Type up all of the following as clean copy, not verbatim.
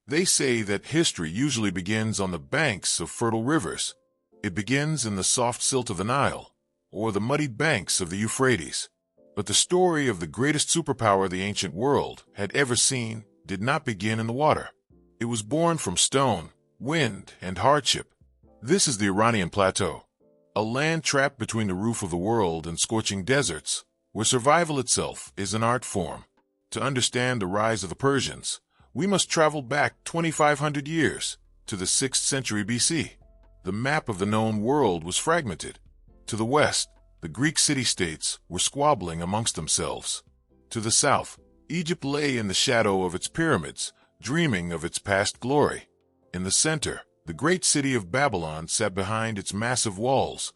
They say that history usually begins on the banks of fertile rivers. It begins in the soft silt of the Nile, or the muddy banks of the Euphrates. But the story of the greatest superpower the ancient world had ever seen did not begin in the water. It was born from stone, wind, and hardship. This is the Iranian Plateau, a land trapped between the roof of the world and scorching deserts, where survival itself is an art form. To understand the rise of the Persians, we must travel back 2,500 years to the 6th century BC. The map of the known world was fragmented. To the west, the Greek city-states were squabbling amongst themselves. To the south, Egypt lay in the shadow of its pyramids, dreaming of its past glory. In the center, the great city of Babylon sat behind its massive walls,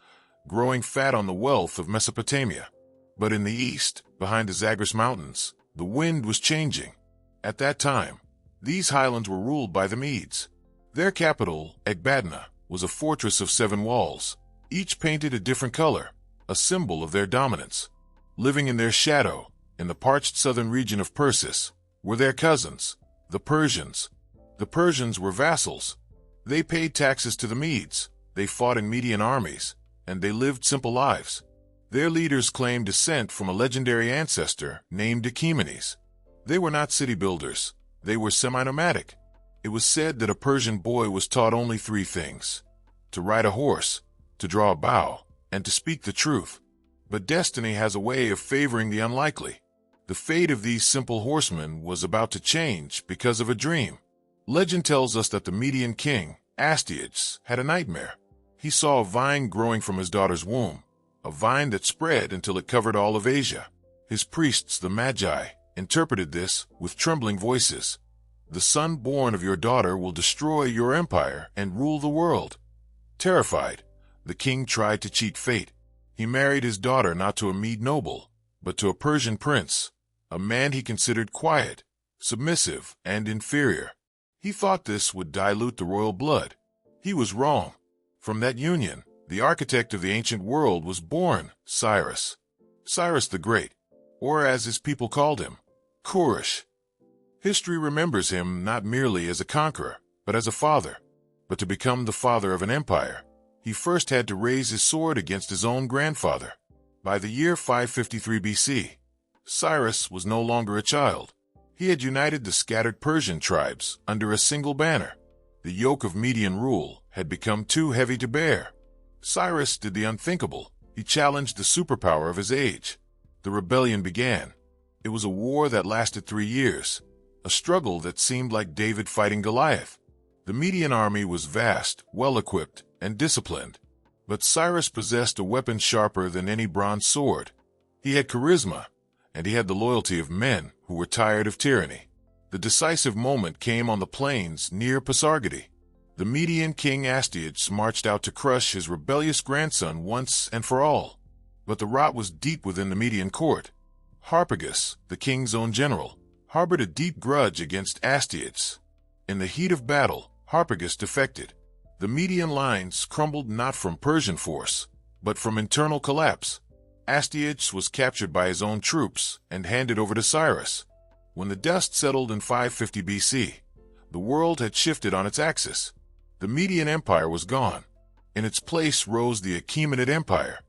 growing fat on the wealth of Mesopotamia. But in the east, behind the Zagros Mountains, the wind was changing. At that time, these highlands were ruled by the Medes. Their capital, Ecbatana, was a fortress of 7 walls, each painted a different color, a symbol of their dominance. Living in their shadow, in the parched southern region of Persis, were their cousins, the Persians. The Persians were vassals. They paid taxes to the Medes, they fought in Median armies, and they lived simple lives. Their leaders claimed descent from a legendary ancestor named Achaemenes. They were not city builders. They were semi-nomadic. It was said that a Persian boy was taught only 3 things: to ride a horse, to draw a bow, and to speak the truth. But destiny has a way of favoring the unlikely. The fate of these simple horsemen was about to change because of a dream. Legend tells us that the Median king, Astyages, had a nightmare. He saw a vine growing from his daughter's womb, a vine that spread until it covered all of Asia. His priests, the Magi, interpreted this with trembling voices. The son born of your daughter will destroy your empire and rule the world. Terrified, the king tried to cheat fate. He married his daughter not to a Mede noble, but to a Persian prince, a man he considered quiet, submissive, and inferior. He thought this would dilute the royal blood. He was wrong. From that union, the architect of the ancient world was born, Cyrus. Cyrus the Great, or as his people called him, Koresh. History remembers him not merely as a conqueror, but as a father. But to become the father of an empire, he first had to raise his sword against his own grandfather. By the year 553 BC, Cyrus was no longer a child. He had united the scattered Persian tribes under a single banner. The yoke of Median rule had become too heavy to bear. Cyrus did the unthinkable. He challenged the superpower of his age. The rebellion began. It was a war that lasted 3 years, a struggle that seemed like David fighting Goliath. The Median army was vast, well-equipped, and disciplined. But Cyrus possessed a weapon sharper than any bronze sword. He had charisma, and he had the loyalty of men who were tired of tyranny. The decisive moment came on the plains near Pasargadae. The Median king Astyages marched out to crush his rebellious grandson once and for all. But the rot was deep within the Median court. Harpagus, the king's own general, harbored a deep grudge against Astyages. In the heat of battle, Harpagus defected. The Median lines crumbled not from Persian force, but from internal collapse. Astyages was captured by his own troops and handed over to Cyrus. When the dust settled in 550 BC, the world had shifted on its axis. The Median Empire was gone. In its place rose the Achaemenid Empire.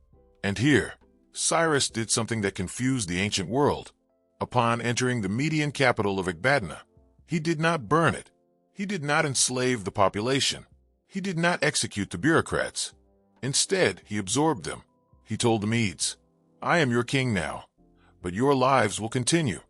And here, Cyrus did something that confused the ancient world. Upon entering the Median capital of Ecbatana, he did not burn it. He did not enslave the population. He did not execute the bureaucrats. Instead, he absorbed them. He told the Medes, "I am your king now, but your lives will continue."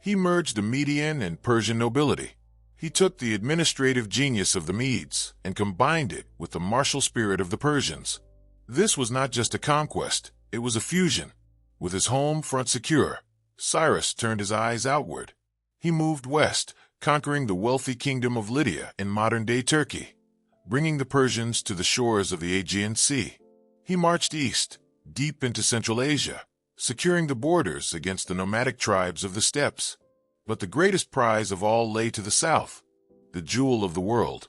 He merged the Median and Persian nobility. He took the administrative genius of the Medes and combined it with the martial spirit of the Persians. This was not just a conquest, it was a fusion. With his home front secure, Cyrus turned his eyes outward. He moved west, conquering the wealthy kingdom of Lydia in modern-day Turkey, bringing the Persians to the shores of the Aegean Sea. He marched east, deep into Central Asia, securing the borders against the nomadic tribes of the steppes. But the greatest prize of all lay to the south, the jewel of the world,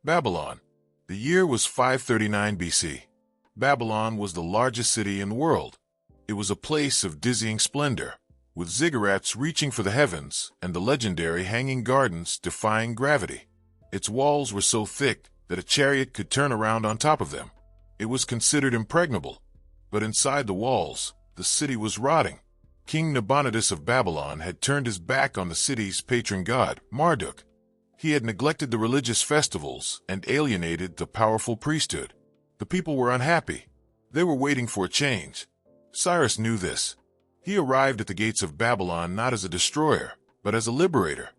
Babylon. The year was 539 BC. Babylon was the largest city in the world. It was a place of dizzying splendor, with ziggurats reaching for the heavens and the legendary hanging gardens defying gravity. Its walls were so thick that a chariot could turn around on top of them. It was considered impregnable. But inside the walls, the city was rotting. King Nabonidus of Babylon had turned his back on the city's patron god, Marduk. He had neglected the religious festivals and alienated the powerful priesthood. The people were unhappy. They were waiting for a change. Cyrus knew this. He arrived at the gates of Babylon not as a destroyer, but as a liberator.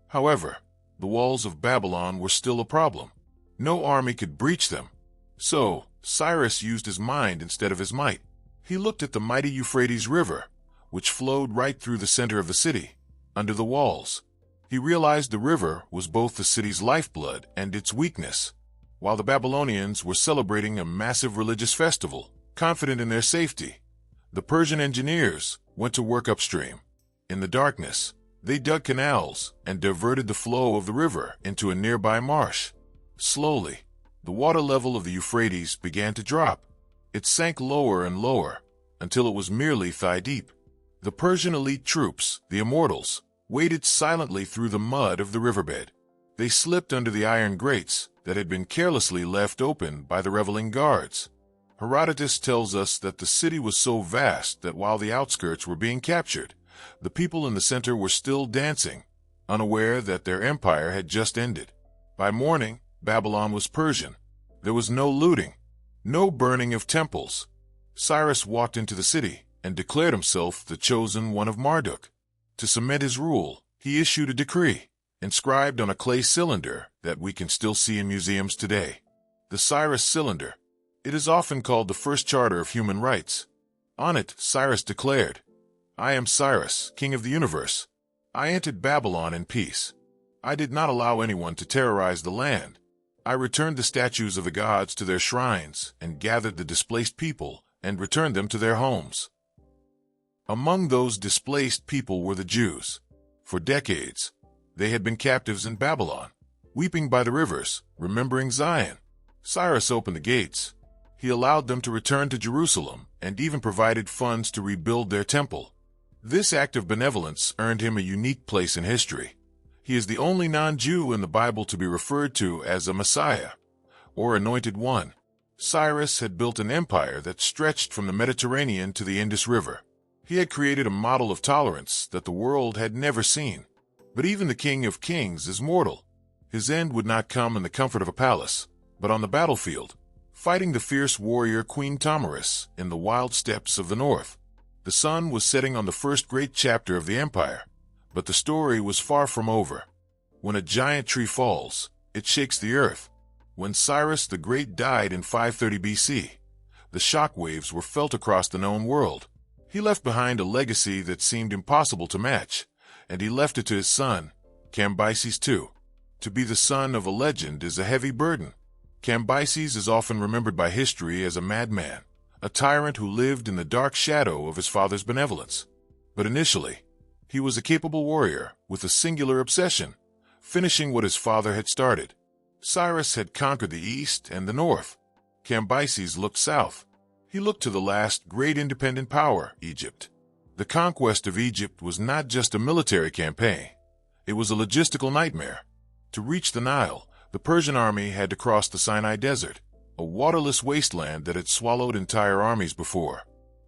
However, the walls of Babylon were still a problem. No army could breach them. So, Cyrus used his mind instead of his might. He looked at the mighty Euphrates River, which flowed right through the center of the city, under the walls. He realized the river was both the city's lifeblood and its weakness. While the Babylonians were celebrating a massive religious festival, confident in their safety, the Persian engineers went to work upstream. In the darkness, they dug canals and diverted the flow of the river into a nearby marsh. Slowly, the water level of the Euphrates began to drop. It sank lower and lower, until it was merely thigh-deep. The Persian elite troops, the Immortals, waded silently through the mud of the riverbed. They slipped under the iron grates that had been carelessly left open by the reveling guards. Herodotus tells us that the city was so vast that while the outskirts were being captured, the people in the center were still dancing, unaware that their empire had just ended. By morning, Babylon was Persian. There was no looting, no burning of temples. Cyrus walked into the city and declared himself the chosen one of Marduk. To cement his rule, he issued a decree, inscribed on a clay cylinder that we can still see in museums today. The Cyrus Cylinder. It is often called the first charter of human rights. On it, Cyrus declared, "I am Cyrus, king of the universe. I entered Babylon in peace. I did not allow anyone to terrorize the land. I returned the statues of the gods to their shrines and gathered the displaced people and returned them to their homes." Among those displaced people were the Jews. For decades, they had been captives in Babylon, weeping by the rivers, remembering Zion. Cyrus opened the gates. He allowed them to return to Jerusalem and even provided funds to rebuild their temple. This act of benevolence earned him a unique place in history. He is the only non-Jew in the Bible to be referred to as a Messiah, or Anointed One. Cyrus had built an empire that stretched from the Mediterranean to the Indus River. He had created a model of tolerance that the world had never seen. But even the King of Kings is mortal. His end would not come in the comfort of a palace, but on the battlefield, fighting the fierce warrior Queen Tamaris in the wild steppes of the north. The sun was setting on the first great chapter of the empire, but the story was far from over. When a giant tree falls, it shakes the earth. When Cyrus the Great died in 530 BC, the shock waves were felt across the known world. He left behind a legacy that seemed impossible to match, and he left it to his son, Cambyses II. To be the son of a legend is a heavy burden. Cambyses is often remembered by history as a madman, a tyrant who lived in the dark shadow of his father's benevolence. But initially, he was a capable warrior with a singular obsession, finishing what his father had started. Cyrus had conquered the east and the north. Cambyses looked south. He looked to the last great independent power, Egypt. The conquest of Egypt was not just a military campaign. It was a logistical nightmare. To reach the Nile, the Persian army had to cross the Sinai Desert, a waterless wasteland that had swallowed entire armies before.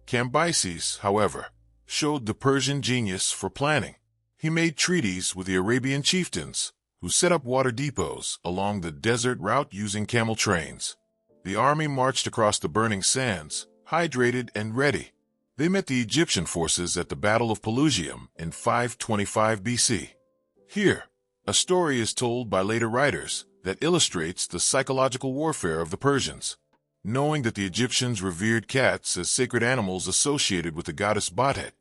Cambyses, however, showed the Persian genius for planning. He made treaties with the Arabian chieftains, who set up water depots along the desert route using camel trains. The army marched across the burning sands, hydrated and ready. They met the Egyptian forces at the Battle of Pelusium in 525 BC. Here, a story is told by later writers that illustrates the psychological warfare of the Persians. Knowing that the Egyptians revered cats as sacred animals associated with the goddess Batet,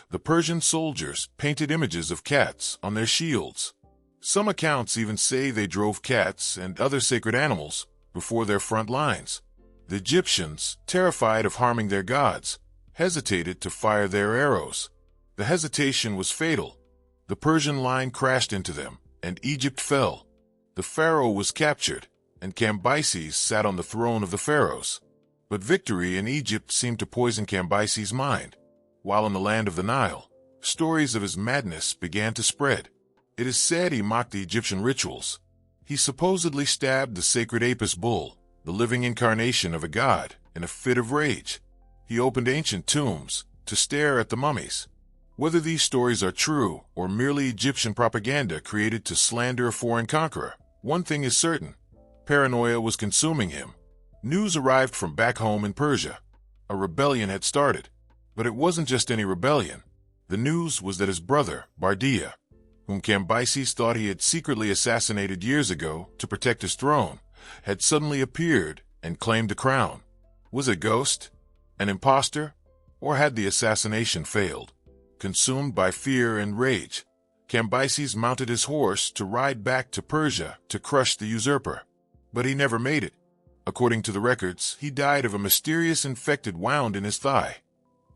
the Persian soldiers painted images of cats on their shields. Some accounts even say they drove cats and other sacred animals before their front lines. The Egyptians, terrified of harming their gods, hesitated to fire their arrows. The hesitation was fatal. The Persian line crashed into them, and Egypt fell. The pharaoh was captured, and Cambyses sat on the throne of the pharaohs. But victory in Egypt seemed to poison Cambyses' mind. While in the land of the Nile, stories of his madness began to spread. It is said he mocked the Egyptian rituals. He supposedly stabbed the sacred Apis bull, the living incarnation of a god, in a fit of rage. He opened ancient tombs to stare at the mummies. Whether these stories are true or merely Egyptian propaganda created to slander a foreign conqueror, one thing is certain: paranoia was consuming him. News arrived from back home in Persia. A rebellion had started. But it wasn't just any rebellion. The news was that his brother, Bardia, whom Cambyses thought he had secretly assassinated years ago to protect his throne, had suddenly appeared and claimed the crown. Was it a ghost? An impostor? Or had the assassination failed? Consumed by fear and rage, Cambyses mounted his horse to ride back to Persia to crush the usurper. But he never made it. According to the records, he died of a mysterious infected wound in his thigh,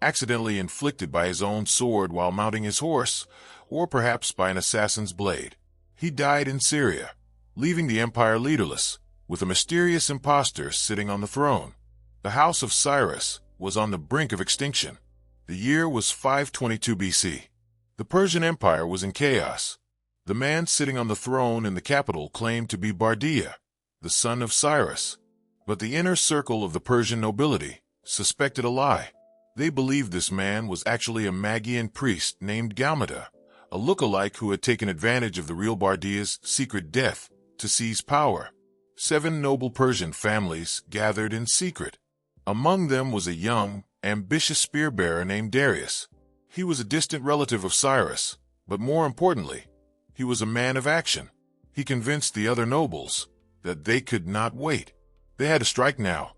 accidentally inflicted by his own sword while mounting his horse, or perhaps by an assassin's blade. He died in Syria, leaving the empire leaderless, with a mysterious impostor sitting on the throne. The house of Cyrus was on the brink of extinction. The year was 522 BC. The Persian Empire was in chaos. The man sitting on the throne in the capital claimed to be Bardia, the son of Cyrus. But the inner circle of the Persian nobility suspected a lie. They believed this man was actually a Magian priest named Galmada, a look-alike who had taken advantage of the real Bardia's secret death to seize power. 7 noble Persian families gathered in secret. Among them was a young, ambitious spear-bearer named Darius. He was a distant relative of Cyrus, but more importantly, he was a man of action. He convinced the other nobles that they could not wait. They had to strike now.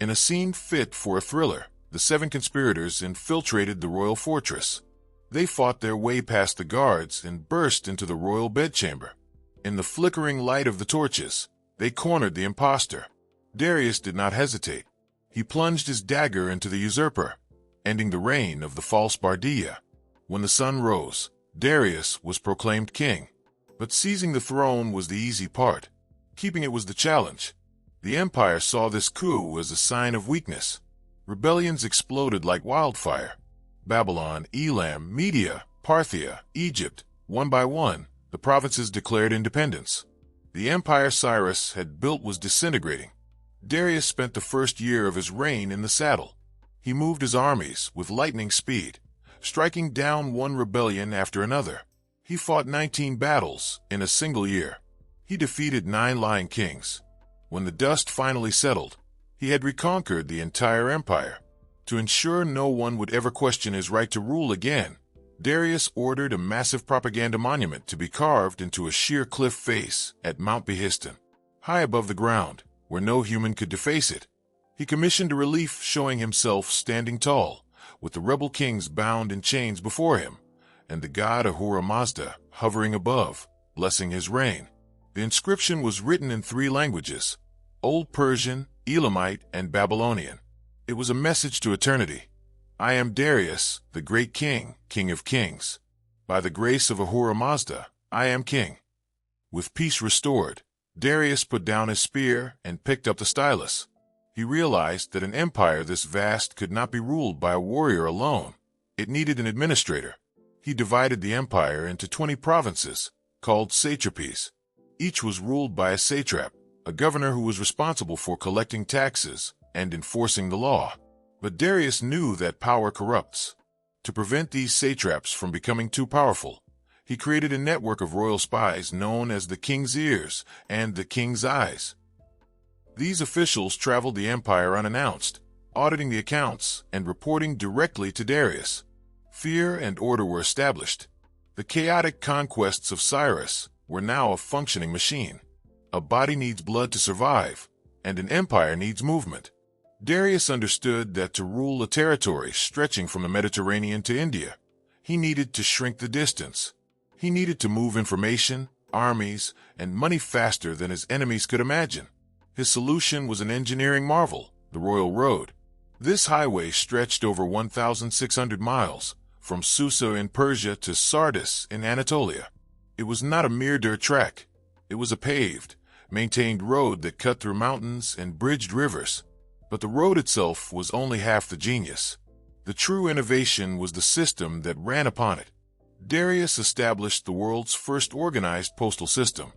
In a scene fit for a thriller, the 7 conspirators infiltrated the royal fortress. They fought their way past the guards and burst into the royal bedchamber. In the flickering light of the torches, they cornered the impostor. Darius did not hesitate. He plunged his dagger into the usurper, ending the reign of the false Bardia. When the sun rose, Darius was proclaimed king. But seizing the throne was the easy part. Keeping it was the challenge. The empire saw this coup as a sign of weakness. Rebellions exploded like wildfire. Babylon, Elam, Media, Parthia, Egypt, one by one, the provinces declared independence. The empire Cyrus had built was disintegrating. Darius spent the first year of his reign in the saddle. He moved his armies with lightning speed, striking down one rebellion after another. He fought 19 battles in a single year. He defeated 9 lying kings. When the dust finally settled, he had reconquered the entire empire. To ensure no one would ever question his right to rule again, Darius ordered a massive propaganda monument to be carved into a sheer cliff face at Mount Behistun, high above the ground, where no human could deface it. He commissioned a relief showing himself standing tall, with the rebel kings bound in chains before him, and the god Ahura Mazda hovering above, blessing his reign. The inscription was written in 3 languages: Old Persian, Elamite, and Babylonian. It was a message to eternity. I am Darius, the great king, king of kings. By the grace of Ahura Mazda, I am king. With peace restored, Darius put down his spear and picked up the stylus. He realized that an empire this vast could not be ruled by a warrior alone. It needed an administrator. He divided the empire into 20 provinces, called satrapies. Each was ruled by a satrap, a governor who was responsible for collecting taxes and enforcing the law. But Darius knew that power corrupts. To prevent these satraps from becoming too powerful, he created a network of royal spies known as the King's Ears and the King's Eyes. These officials traveled the empire unannounced, auditing the accounts and reporting directly to Darius. Fear and order were established. The chaotic conquests of Cyrus were now a functioning machine. A body needs blood to survive, and an empire needs movement. Darius understood that to rule a territory stretching from the Mediterranean to India, he needed to shrink the distance. He needed to move information, armies, and money faster than his enemies could imagine. His solution was an engineering marvel, the Royal Road. This highway stretched over 1,600 miles, from Susa in Persia to Sardis in Anatolia. It was not a mere dirt track. It was a paved, maintained road that cut through mountains and bridged rivers. But the road itself was only half the genius. The true innovation was the system that ran upon it. Darius established the world's first organized postal system.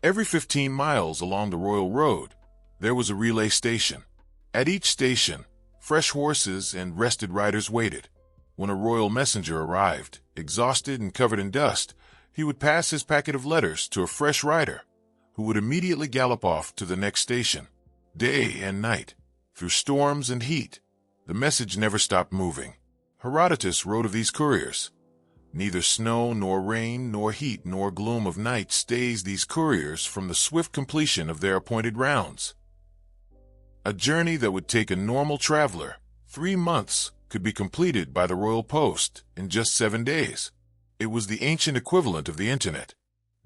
Every 15 miles along the royal road, there was a relay station. At each station, fresh horses and rested riders waited. When a royal messenger arrived, exhausted and covered in dust, he would pass his packet of letters to a fresh rider, who would immediately gallop off to the next station. Day and night, through storms and heat, the message never stopped moving. Herodotus wrote of these couriers. Neither snow nor rain nor heat nor gloom of night stays these couriers from the swift completion of their appointed rounds. A journey that would take a normal traveler 3 months could be completed by the royal post in just 7 days. It was the ancient equivalent of the internet.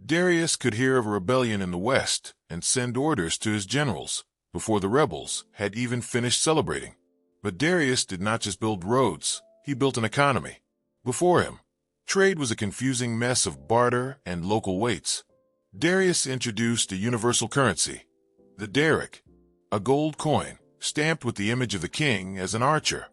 Darius could hear of a rebellion in the west and send orders to his generals before the rebels had even finished celebrating. But Darius did not just build roads, he built an economy. Before him, trade was a confusing mess of barter and local weights. Darius introduced a universal currency, the daric, a gold coin stamped with the image of the king as an archer.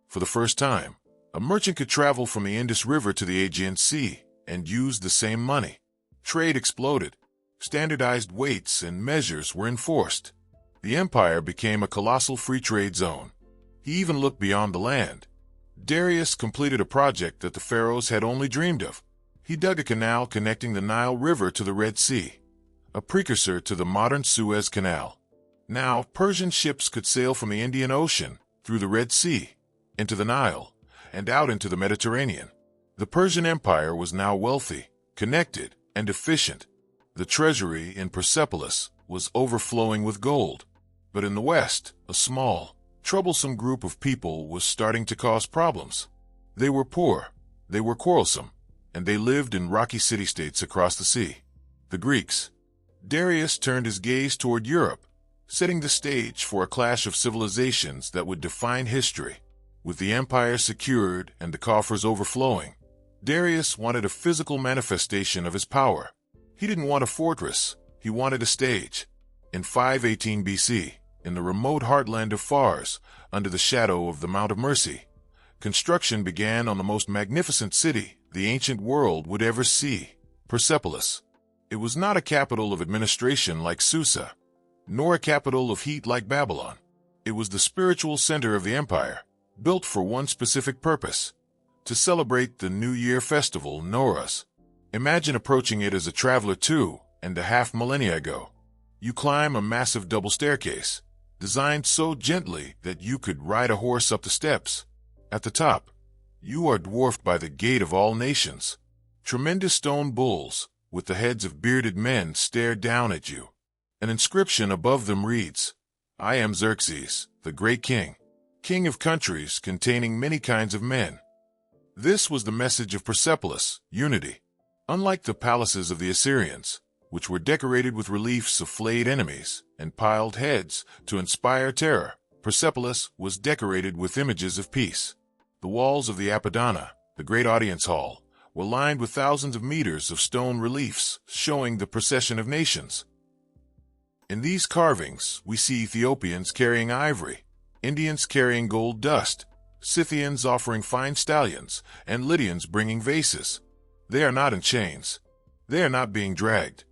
For the first time, a merchant could travel from the Indus River to the Aegean Sea and use the same money. Trade exploded. Standardized weights and measures were enforced. The empire became a colossal free trade zone. He even looked beyond the land. Darius completed a project that the pharaohs had only dreamed of. He dug a canal connecting the Nile River to the Red Sea, a precursor to the modern Suez Canal. Now, Persian ships could sail from the Indian Ocean through the Red Sea, into the Nile, and out into the Mediterranean. The Persian Empire was now wealthy, connected, and efficient. The treasury in Persepolis was overflowing with gold. But in the west, a small, troublesome group of people was starting to cause problems. They were poor, they were quarrelsome, and they lived in rocky city-states across the sea. The Greeks. Darius turned his gaze toward Europe, setting the stage for a clash of civilizations that would define history. With the empire secured and the coffers overflowing, Darius wanted a physical manifestation of his power. He didn't want a fortress, he wanted a stage. In 518 BC, in the remote heartland of Fars, under the shadow of the Mount of Mercy, construction began on the most magnificent city the ancient world would ever see, Persepolis. It was not a capital of administration like Susa, nor a capital of heat like Babylon. It was the spiritual center of the empire, built for one specific purpose, to celebrate the New Year festival, Nowruz. Imagine approaching it as a traveler 2.5 millennia ago. You climb a massive double staircase, designed so gently that you could ride a horse up the steps. At the top, you are dwarfed by the gate of all nations. Tremendous stone bulls, with the heads of bearded men, stare down at you. An inscription above them reads, "I am Xerxes, the Great King, king of countries containing many kinds of men." This was the message of Persepolis, unity. Unlike the palaces of the Assyrians, which were decorated with reliefs of flayed enemies and piled heads to inspire terror, Persepolis was decorated with images of peace. The walls of the Apadana, the great audience hall, were lined with thousands of meters of stone reliefs showing the procession of nations. In these carvings, we see Ethiopians carrying ivory, Indians carrying gold dust, Scythians offering fine stallions, and Lydians bringing vases. They are not in chains. They are not being dragged.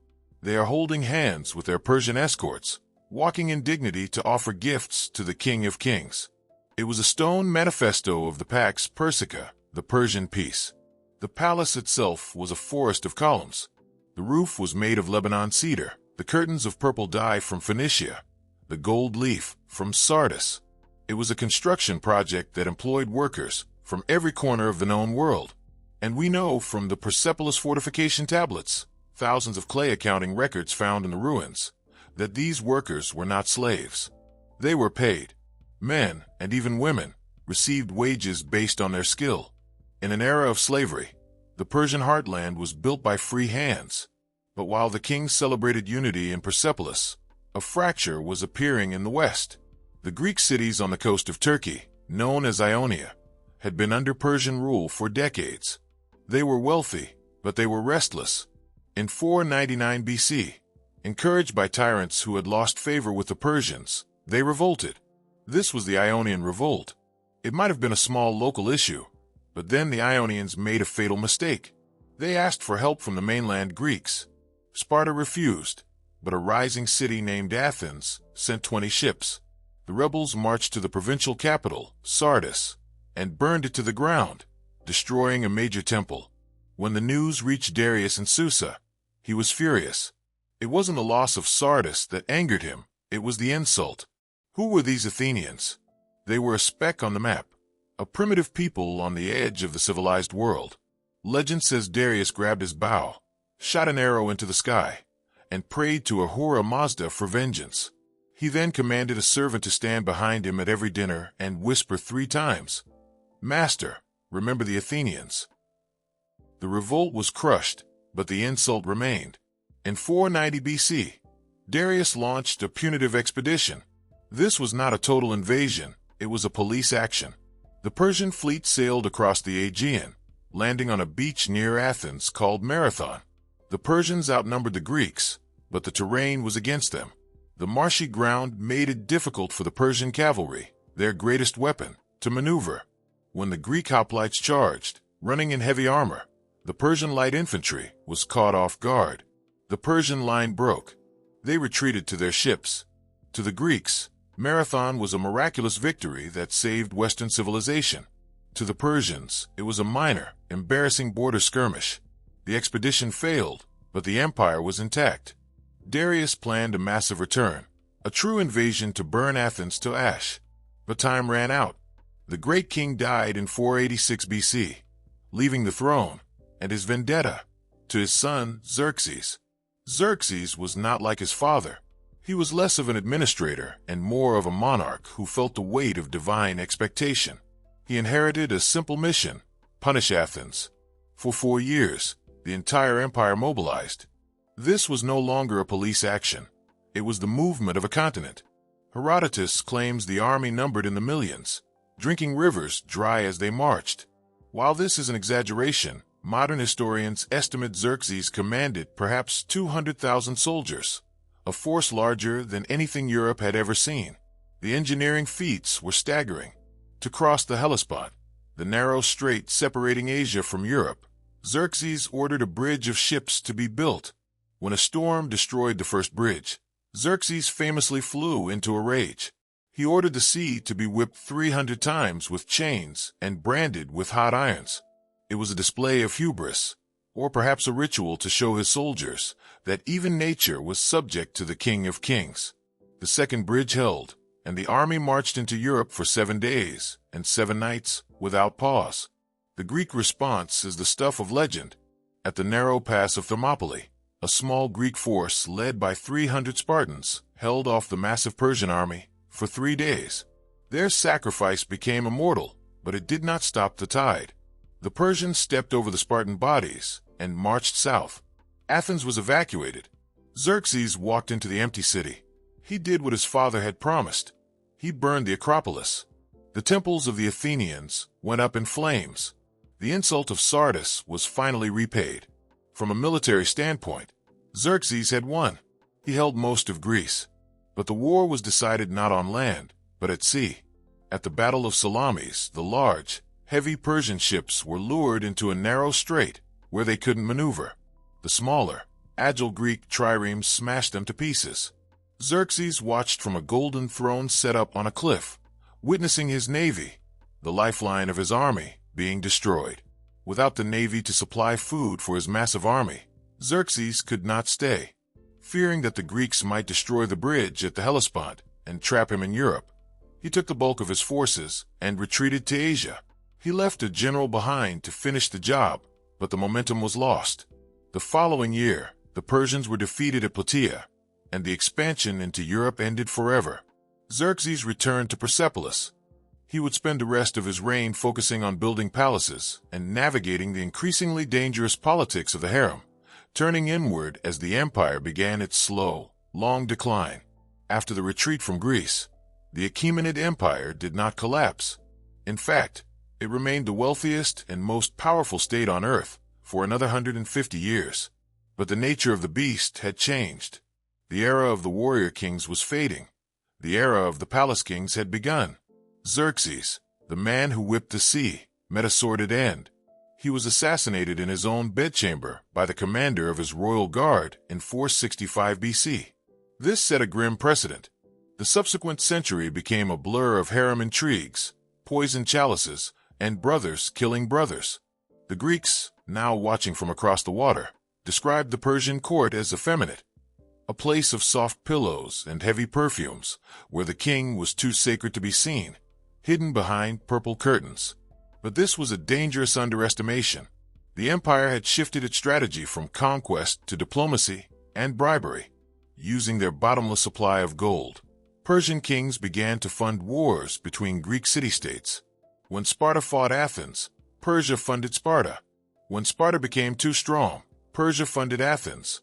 They are holding hands with their Persian escorts, walking in dignity to offer gifts to the King of Kings. It was a stone manifesto of the Pax Persica, the Persian peace. The palace itself was a forest of columns. The roof was made of Lebanon cedar, the curtains of purple dye from Phoenicia, the gold leaf from Sardis. It was a construction project that employed workers from every corner of the known world. And we know from the Persepolis fortification tablets, thousands of clay accounting records found in the ruins, that these workers were not slaves. They were paid. Men, and even women, received wages based on their skill. In an era of slavery, the Persian heartland was built by free hands. But while the kings celebrated unity in Persepolis, a fracture was appearing in the west. The Greek cities on the coast of Turkey, known as Ionia, had been under Persian rule for decades. They were wealthy, but they were restless. In 499 BC, encouraged by tyrants who had lost favor with the Persians, they revolted. This was the Ionian Revolt. It might have been a small local issue, but then the Ionians made a fatal mistake. They asked for help from the mainland Greeks. Sparta refused. but a rising city named Athens sent 20 ships. The rebels marched to the provincial capital, Sardis, and burned it to the ground, destroying a major temple. When the news reached Darius in Susa, he was furious. It wasn't the loss of Sardis that angered him, it was the insult. Who were these Athenians? They were a speck on the map, a primitive people on the edge of the civilized world. Legend says Darius grabbed his bow, shot an arrow into the sky, and prayed to Ahura Mazda for vengeance. He then commanded a servant to stand behind him at every dinner and whisper 3 times, "Master, remember the Athenians." The revolt was crushed, but the insult remained. In 490 BC, Darius launched a punitive expedition. This was not a total invasion, it was a police action. The Persian fleet sailed across the Aegean, landing on a beach near Athens called Marathon. The Persians outnumbered the Greeks, but the terrain was against them. The marshy ground made it difficult for the Persian cavalry, their greatest weapon, to maneuver. When the Greek hoplites charged, running in heavy armor, the Persian light infantry was caught off guard. The Persian line broke. They retreated to their ships. To the Greeks, Marathon was a miraculous victory that saved Western civilization. To the Persians, it was a minor, embarrassing border skirmish. The expedition failed, but the empire was intact. Darius planned a massive return, a true invasion to burn Athens to ash. But time ran out. The great king died in 486 BC, leaving the throne and his vendetta to his son Xerxes. Xerxes was not like his father. He was less of an administrator and more of a monarch who felt the weight of divine expectation. He inherited a simple mission: punish Athens. For 4 years, the entire empire mobilized. This was no longer a police action. It was the movement of a continent. Herodotus claims the army numbered in the millions, drinking rivers dry as they marched. While this is an exaggeration, modern historians estimate Xerxes commanded perhaps 200,000 soldiers, a force larger than anything Europe had ever seen. The engineering feats were staggering. To cross the Hellespont, the narrow strait separating Asia from Europe, Xerxes ordered a bridge of ships to be built. When a storm destroyed the first bridge, Xerxes famously flew into a rage. He ordered the sea to be whipped 300 times with chains and branded with hot irons. It was a display of hubris, or perhaps a ritual to show his soldiers that even nature was subject to the King of Kings. The second bridge held, and the army marched into Europe for 7 days and 7 nights without pause. The Greek response is the stuff of legend. At the narrow pass of Thermopylae, a small Greek force led by 300 Spartans held off the massive Persian army for 3 days. Their sacrifice became immortal, but it did not stop the tide. The Persians stepped over the Spartan bodies and marched south. Athens was evacuated. Xerxes walked into the empty city. He did what his father had promised. He burned the Acropolis. The temples of the Athenians went up in flames. The insult of Sardis was finally repaid. From a military standpoint, Xerxes had won. He held most of Greece. But the war was decided not on land, but at sea. At the Battle of Salamis, the large, heavy Persian ships were lured into a narrow strait where they couldn't maneuver. The smaller, agile Greek triremes smashed them to pieces. Xerxes watched from a golden throne set up on a cliff, witnessing his navy, the lifeline of his army, being destroyed. Without the navy to supply food for his massive army, Xerxes could not stay. Fearing that the Greeks might destroy the bridge at the Hellespont and trap him in Europe, he took the bulk of his forces and retreated to Asia. He left a general behind to finish the job, but the momentum was lost. The following year, the Persians were defeated at Plataea, and the expansion into Europe ended forever. Xerxes returned to Persepolis. He would spend the rest of his reign focusing on building palaces and navigating the increasingly dangerous politics of the harem, turning inward as the empire began its slow, long decline. After the retreat from Greece, the Achaemenid Empire did not collapse. In fact, it remained the wealthiest and most powerful state on earth for another 150 years. But the nature of the beast had changed. The era of the warrior kings was fading. The era of the palace kings had begun. Xerxes, the man who whipped the sea, met a sordid end. He was assassinated in his own bedchamber by the commander of his royal guard in 465 BC. This set a grim precedent. The subsequent century became a blur of harem intrigues, poisoned chalices, and brothers killing brothers. The Greeks, now watching from across the water, described the Persian court as effeminate, a place of soft pillows and heavy perfumes, where the king was too sacred to be seen, hidden behind purple curtains. But this was a dangerous underestimation. The empire had shifted its strategy from conquest to diplomacy and bribery. Using their bottomless supply of gold, Persian kings began to fund wars between Greek city-states. When Sparta fought Athens, Persia funded Sparta. When Sparta became too strong, Persia funded Athens.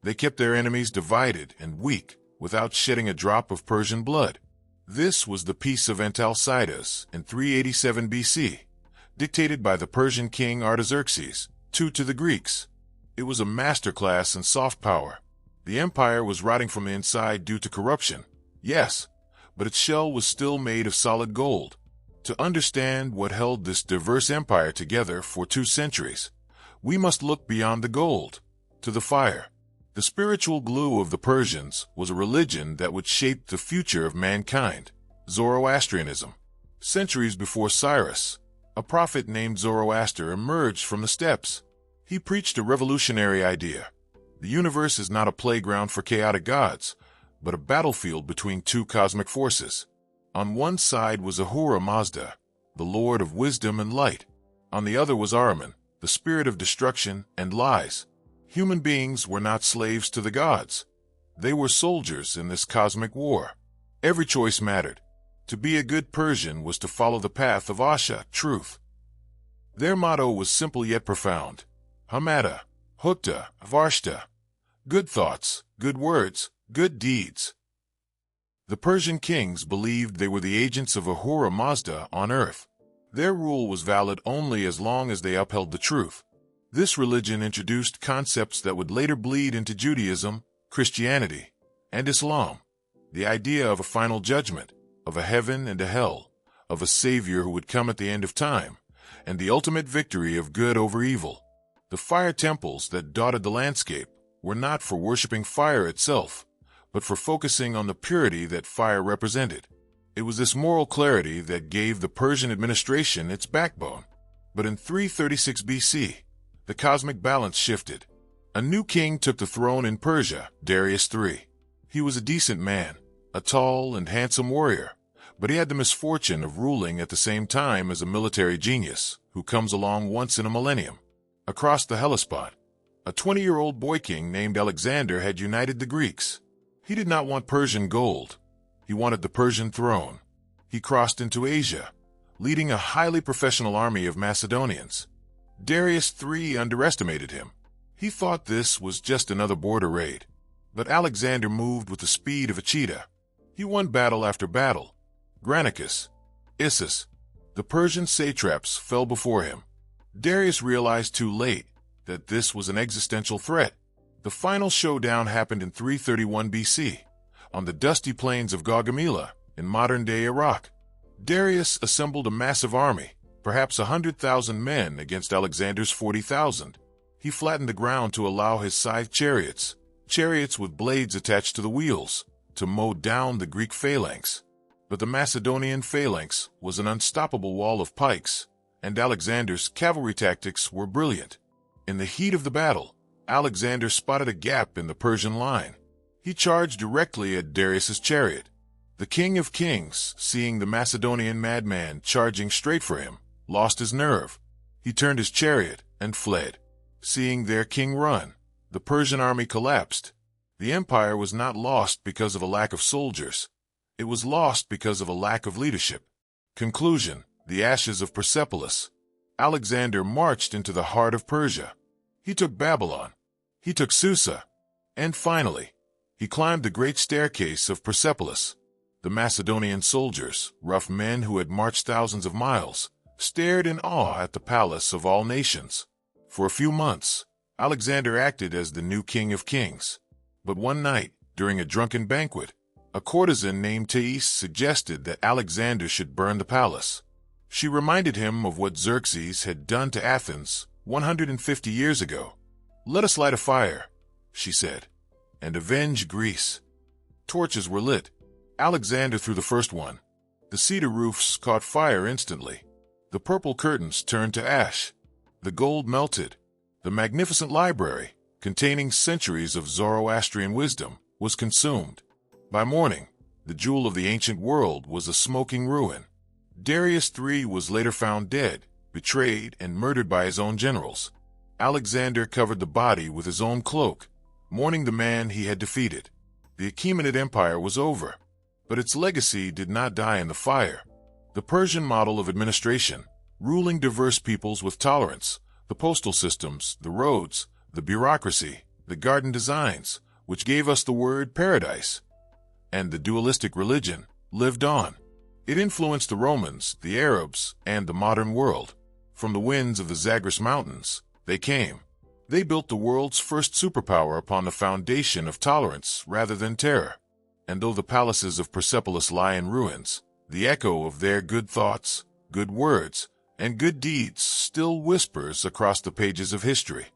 They kept their enemies divided and weak without shedding a drop of Persian blood. This was the Peace of Antalcidas in 387 BC, dictated by the Persian king Artaxerxes to the Greeks. It was a masterclass in soft power. The empire was rotting from the inside due to corruption, yes, but its shell was still made of solid gold. To understand what held this diverse empire together for 2 centuries, we must look beyond the gold, to the fire. The spiritual glue of the Persians was a religion that would shape the future of mankind, Zoroastrianism. Centuries before Cyrus, a prophet named Zoroaster emerged from the steppes. He preached a revolutionary idea. The universe is not a playground for chaotic gods, but a battlefield between 2 cosmic forces. On one side was Ahura Mazda, the lord of wisdom and light. On the other was Ahriman, the spirit of destruction and lies. Human beings were not slaves to the gods. They were soldiers in this cosmic war. Every choice mattered. To be a good Persian was to follow the path of Asha, truth. Their motto was simple yet profound. Hamada, Hukta, Varshta. Good thoughts, good words, good deeds. The Persian kings believed they were the agents of Ahura Mazda on earth. Their rule was valid only as long as they upheld the truth. This religion introduced concepts that would later bleed into Judaism, Christianity, and Islam. The idea of a final judgment, of a heaven and a hell, of a savior who would come at the end of time, and the ultimate victory of good over evil. The fire temples that dotted the landscape were not for worshiping fire itself, but for focusing on the purity that fire represented. It was this moral clarity that gave the Persian administration its backbone. But in 336 BC, the cosmic balance shifted. A new king took the throne in Persia, Darius III. He was a decent man, a tall and handsome warrior, but he had the misfortune of ruling at the same time as a military genius who comes along once in a millennium. Across the Hellespont, a 20-year-old boy king named Alexander had united the Greeks. He did not want Persian gold. He wanted the Persian throne. He crossed into Asia, leading a highly professional army of Macedonians. Darius III underestimated him. He thought this was just another border raid. But Alexander moved with the speed of a cheetah. He won battle after battle. Granicus, Issus, the Persian satraps fell before him. Darius realized too late that this was an existential threat. The final showdown happened in 331 BC, on the dusty plains of Gaugamela, in modern-day Iraq. Darius assembled a massive army, perhaps 100,000 men against Alexander's 40,000. He flattened the ground to allow his scythe chariots with blades attached to the wheels, to mow down the Greek phalanx. But the Macedonian phalanx was an unstoppable wall of pikes, and Alexander's cavalry tactics were brilliant. In the heat of the battle, Alexander spotted a gap in the Persian line. He charged directly at Darius's chariot. The King of Kings, seeing the Macedonian madman charging straight for him, lost his nerve. He turned his chariot and fled. Seeing their king run, the Persian army collapsed. The empire was not lost because of a lack of soldiers. It was lost because of a lack of leadership. Conclusion: the ashes of Persepolis. Alexander marched into the heart of Persia. He took Babylon. He took Susa. And finally, he climbed the great staircase of Persepolis. The Macedonian soldiers, rough men who had marched thousands of miles, stared in awe at the palace of all nations. For a few months, Alexander acted as the new king of kings. But one night, during a drunken banquet, a courtesan named Thais suggested that Alexander should burn the palace. She reminded him of what Xerxes had done to Athens 150 years ago. "Let us light a fire," she said, "and avenge Greece." Torches were lit. Alexander threw the first one. The cedar roofs caught fire instantly. The purple curtains turned to ash. The gold melted. The magnificent library, containing centuries of Zoroastrian wisdom, was consumed. By morning, the jewel of the ancient world was a smoking ruin. Darius III was later found dead, betrayed, and murdered by his own generals. Alexander covered the body with his own cloak, mourning the man he had defeated. The Achaemenid Empire was over, but its legacy did not die in the fire. The Persian model of administration, ruling diverse peoples with tolerance, the postal systems, the roads, the bureaucracy, the garden designs, which gave us the word paradise, and the dualistic religion, lived on. It influenced the Romans, the Arabs, and the modern world. From the winds of the Zagros Mountains, they came. They built the world's first superpower upon the foundation of tolerance rather than terror. And though the palaces of Persepolis lie in ruins, the echo of their good thoughts, good words, and good deeds still whispers across the pages of history.